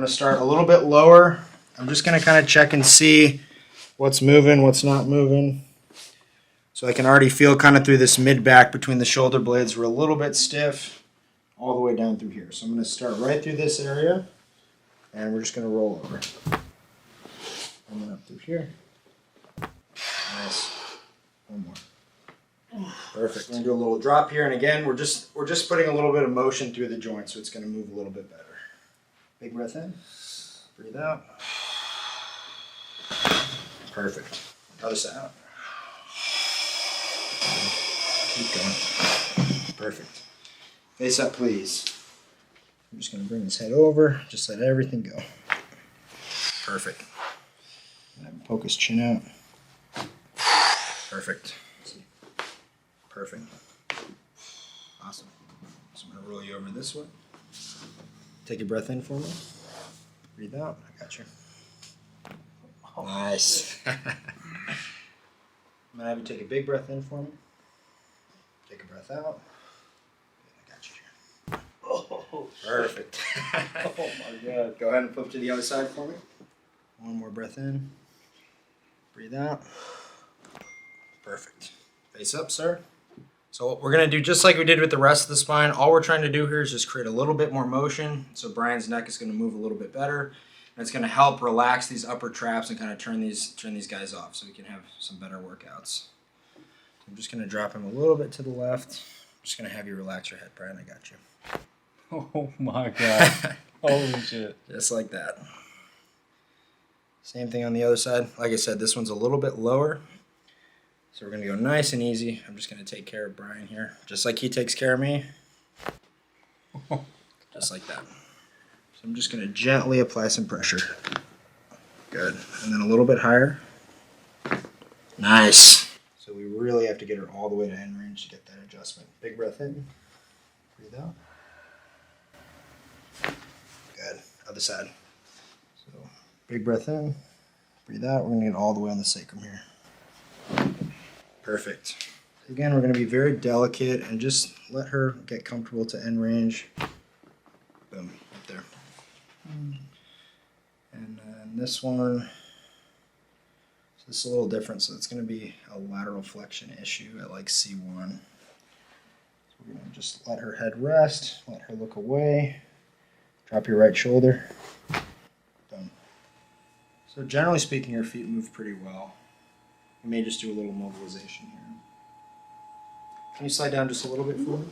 going to start a little bit lower. I'm just going to kind of check and see what's moving, what's not moving. So I can already feel kind of through this mid-back between the shoulder blades. We're a little bit stiff all the way down through here. So I'm going to start right through this area, and we're just going to roll over. And then up through here. Nice. One more. Perfect. We're going to do a little drop here, and again, we're just putting a little bit of motion through the joint, so it's going to move a little bit better. Big breath in. Breathe out. Perfect. Other side out. Keep going. Perfect. Face up, please. I'm just going to bring his head over. Just let everything go. Perfect. And poke his chin out. Perfect. Perfect. Awesome. So I'm going to roll you over this way. Take a breath in for me. Breathe out. I got you. Nice. I'm going to have you take a big breath in for me. Take a breath out. I got you. Oh, perfect. Oh my God. Go ahead and flip to the other side for me. One more breath in. Breathe out. Perfect. Face up, sir. So what we're going to do, just like we did with the rest of the spine, all we're trying to do here is just create a little bit more motion. So Brian's neck is going to move a little bit better. And it's going to help relax these upper traps and kind of turn these guys off so we can have some better workouts. I'm just going to drop him a little bit to the left. I'm just going to have you relax your head, Brian. I got you. Oh my God. Holy shit. Just like that. Same thing on the other side. Like I said, this one's a little bit lower. So we're going to go nice and easy. I'm just going to take care of Brian here. Just like he takes care of me. Just like that. So I'm just going to gently apply some pressure. Good. And then a little bit higher. Nice. So we really have to get her all the way to end range to get that adjustment. Big breath in. Breathe out. Good. Other side. So big breath in. Breathe out. We're going to get all the way on the sacrum here. Perfect. Again, we're going to be very delicate and just let her get comfortable to end range. Boom. Up there. And then this one, so this is a little different, so it's going to be a lateral flexion issue at like C1. So we're going to just let her head rest, let her look away, drop your right shoulder. Boom. So generally speaking, your feet move pretty well. You may just do a little mobilization here. Can you slide down just a little bit for me?